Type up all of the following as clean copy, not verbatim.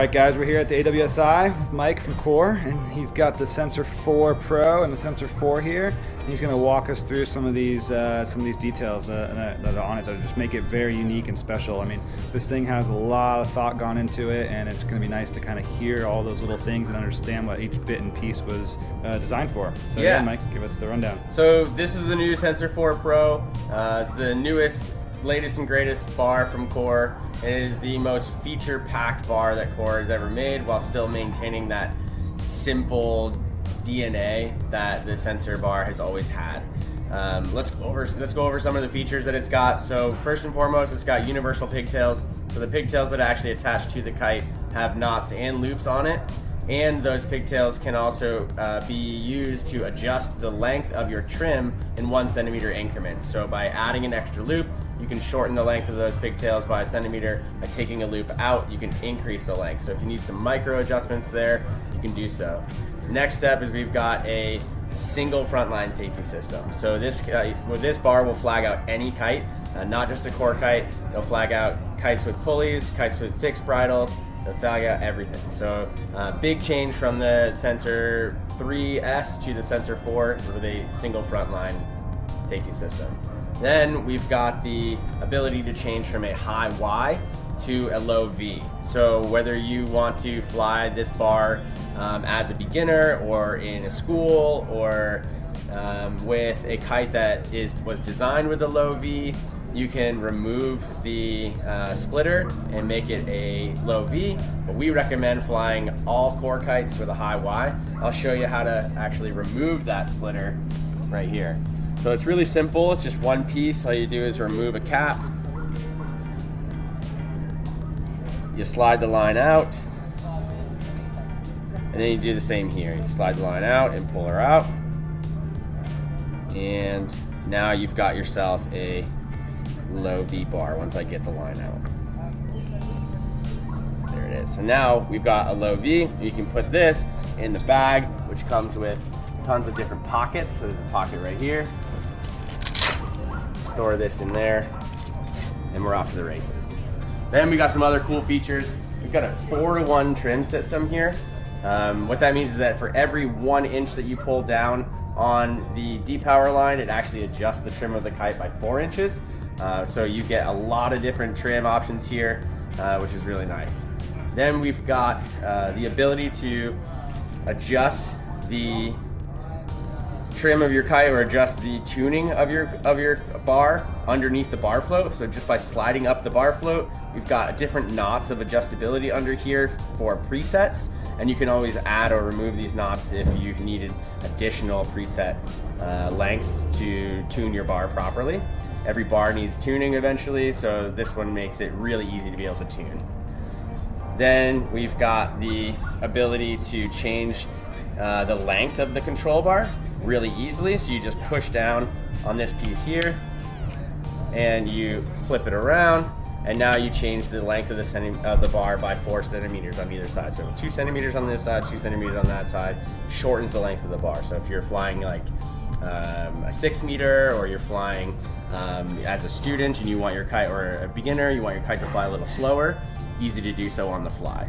Alright guys, we're here at the AWSI with Mike from Core, and he's got the Sensor 4 Pro and the Sensor 4 here. And he's going to walk us through some of these details that are on it that just make it very unique and special. I mean, this thing has a lot of thought gone into it, and it's going to be nice to kind of hear all those little things and understand what each bit and piece was designed for. So yeah, Mike, give us the rundown. So this is the new Sensor 4 Pro. It's the newest, latest and greatest bar from Core. It is the most feature-packed bar that Core has ever made, while still maintaining that simple DNA that the Sensor bar has always had. Let's go over some of the features that it's got. So first and foremost, it's got universal pigtails. So the pigtails that actually attach to the kite have knots and loops on it. And those pigtails can also be used to adjust the length of your trim in 1 centimeter increments. So by adding an extra loop, you can shorten the length of those pigtails by 1 centimeter. By taking a loop out, you can increase the length. So if you need some micro adjustments there, you can do so. Next step is we've got a single frontline safety system. So this bar will flag out any kite, not just a Core kite. It'll flag out kites with pulleys, kites with fixed bridles. It'll flag out everything. So big change from the Sensor 3S to the Sensor 4 with a single frontline safety system. Then we've got the ability to change from a high Y to a low V. So whether you want to fly this bar as a beginner or in a school, or with a kite that was designed with a low V, you can remove the splitter and make it a low V, but we recommend flying all Core kites with a high Y. I'll show you how to actually remove that splitter right here. So it's really simple, it's just one piece. All you do is remove a cap. You slide the line out, and then you do the same here. You slide the line out and pull her out. And now you've got yourself a low V bar once I get the line out. There it is. So now we've got a low V. You can put this in the bag, which comes with tons of different pockets. So there's a pocket right here. Store this in there, and we're off to the races. Then we got some other cool features. We've got a 4-to-1 trim system here. What that means is that for every 1 inch that you pull down on the depower line, it actually adjusts the trim of the kite by 4 inches. So you get a lot of different trim options here, which is really nice. Then we've got the ability to adjust the trim of your kite, or adjust the tuning of your bar underneath the bar float. So just by sliding up the bar float, we've got different knots of adjustability under here for presets, and you can always add or remove these knots if you needed additional preset lengths to tune your bar properly. Every bar needs tuning eventually, so this one makes it really easy to be able to tune. Then we've got the ability to change the length of the control bar really easily. So you just push down on this piece here and you flip it around, and now you change the length of the bar by 4 centimeters on either side. So 2 centimeters on this side, 2 centimeters on that side, shortens the length of the bar. So if you're flying like a 6 meter, or you're flying as a student and you want your kite, or a beginner, you want your kite to fly a little slower, easy to do so on the fly.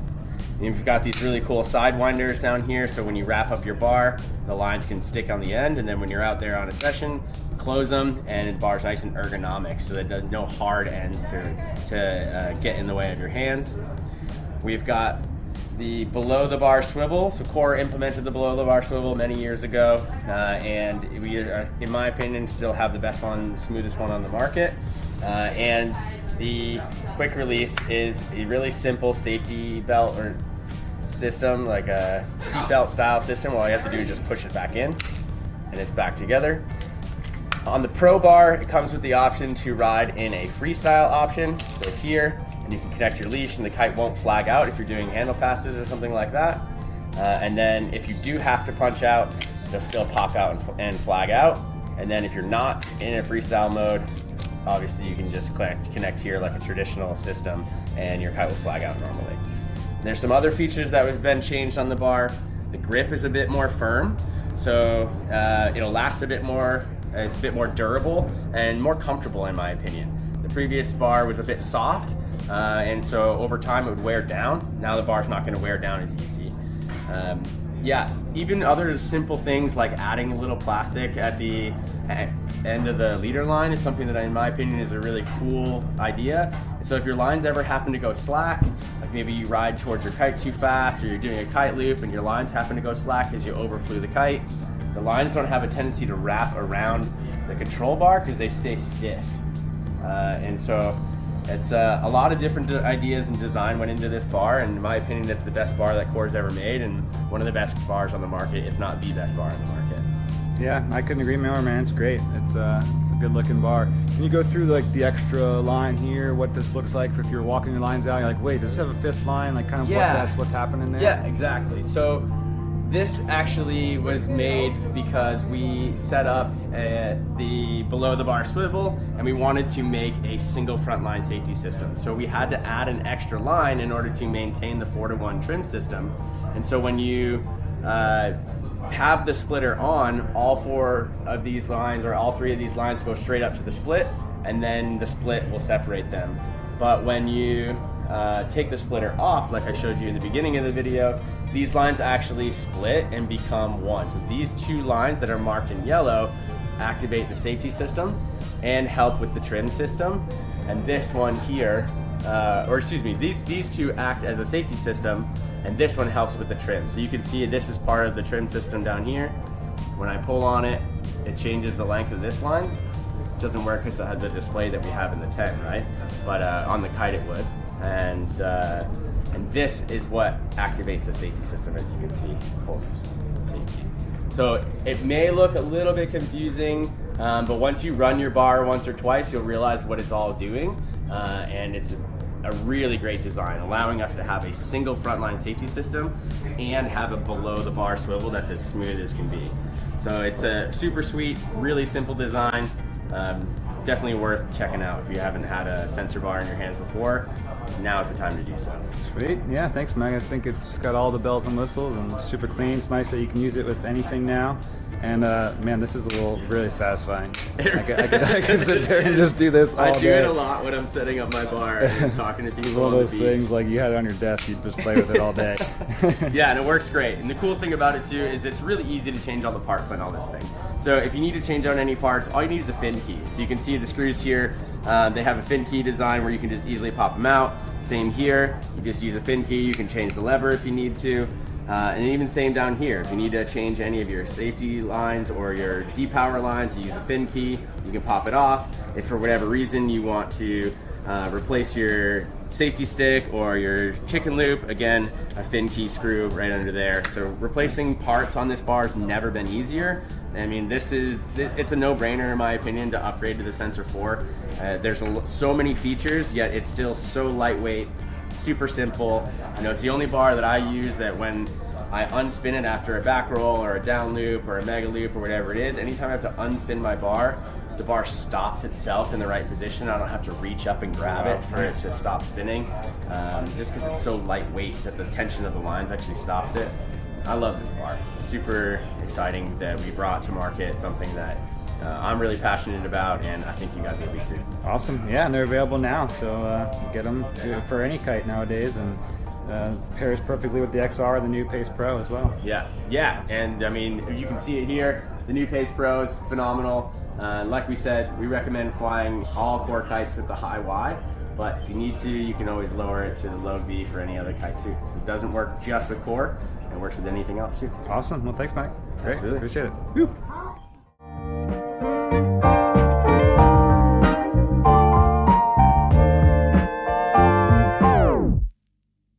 And you've got these really cool side winders down here, so when you wrap up your bar, the lines can stick on the end, and then when you're out there on a session, close them, and the bar's nice and ergonomic, so that there's no hard ends to get in the way of your hands. We've got the below the bar swivel. So Core implemented the below the bar swivel many years ago, and we, in my opinion, still have the best one, the smoothest one on the market. And the quick release is a really simple safety belt or system, like a seatbelt style system. All you have to do is just push it back in, and it's back together. On the Pro bar, it comes with the option to ride in a freestyle option. So here, and you can connect your leash, and the kite won't flag out if you're doing handle passes or something like that. And then if you do have to punch out, they'll still pop out and flag out. And then if you're not in a freestyle mode, obviously you can just connect here like a traditional system, and your kite will flag out normally. There's some other features that have been changed on the bar. The grip is a bit more firm, so it'll last a bit more. It's a bit more durable and more comfortable, in my opinion. The previous bar was a bit soft, and so over time it would wear down. Now the bar's not going to wear down as easy. Yeah, even other simple things like adding a little plastic at the end of the leader line is something that in my opinion is a really cool idea. So if your lines ever happen to go slack, like maybe you ride towards your kite too fast, or you're doing a kite loop and your lines happen to go slack as you overflew the kite, the lines don't have a tendency to wrap around the control bar because they stay stiff. And so it's a lot of different ideas and design went into this bar, and in my opinion it's the best bar that Core's ever made, and one of the best bars on the market, if not the best bar on the market. Yeah, I couldn't agree more, man. It's great. It's a good looking bar. Can you go through like the extra line here, what this looks like if you're walking your lines out, you're like, wait, does this have a fifth line? Like kind of what's happening there? Yeah, exactly. So this actually was made because we set up the below the bar swivel, and we wanted to make a single front line safety system. So we had to add an extra line in order to maintain the 4-to-1 trim system. And so when you have the splitter on, all 4 of these lines, or all 3 of these lines, go straight up to the split, and then the split will separate them. But when you take the splitter off, like I showed you in the beginning of the video, these lines actually split and become one. So these 2 lines that are marked in yellow activate the safety system and help with the trim system. And this one here, these 2 act as a safety system, and this one helps with the trim. So you can see this is part of the trim system down here. When I pull on it, it changes the length of this line. It doesn't work because it has the display that we have in the 10, right? But on the Kite it would. And this is what activates the safety system, as you can see, pulse safety. So it may look a little bit confusing, but once you run your bar once or twice, you'll realize what it's all doing. And it's a really great design, allowing us to have a single frontline safety system and have a below the bar swivel that's as smooth as can be. So it's a super sweet, really simple design. Definitely worth checking out if you haven't had a sensor bar in your hands before. Now is the time to do so. Sweet. Yeah, thanks, Meg. I think it's got all the bells and whistles and super clean. It's nice that you can use it with anything now. And man, this is really satisfying. I can sit there and just do this all day. I do it a lot when I'm setting up my bar and talking to people. It's one of those things like you had it on your desk, you just play with it all day. Yeah, and it works great. And the cool thing about it too is it's really easy to change all the parts on all this thing. So if you need to change out any parts, all you need is a fin key. So you can see the screws here. They have a fin key design where you can just easily pop them out. Same here, you just use a fin key. You can change the lever if you need to. And even same down here, if you need to change any of your safety lines or your depower lines, you use a fin key, you can pop it off. If for whatever reason you want to replace your safety stick or your chicken loop, again, a fin key screw right under there. So replacing parts on this bar has never been easier. I mean, it's a no-brainer in my opinion to upgrade to the Sensor 4. There's so many features, yet it's still so lightweight, super simple. You know, it's the only bar that I use that when I unspin it after a back roll or a down loop or a mega loop or whatever it is, anytime I have to unspin my bar, the bar stops itself in the right position. I don't have to reach up and grab it for it to stop spinning, just because it's so lightweight that the tension of the lines actually stops it. I love this bar. It's super exciting that we brought to market something that I'm really passionate about, and I think you guys will be too. Awesome. Yeah, and they're available now, so get them for any kite nowadays, and pairs perfectly with the XR, the new Pace Pro as well. Yeah, and I mean, you can see it here. The new Pace Pro is phenomenal. Like we said, we recommend flying all Core kites with the high Y, but if you need to, you can always lower it to the low V for any other kite too. So it doesn't work just with Core, it works with anything else too. Awesome. Well, thanks, Mike. Great. Absolutely. Appreciate it. Woo.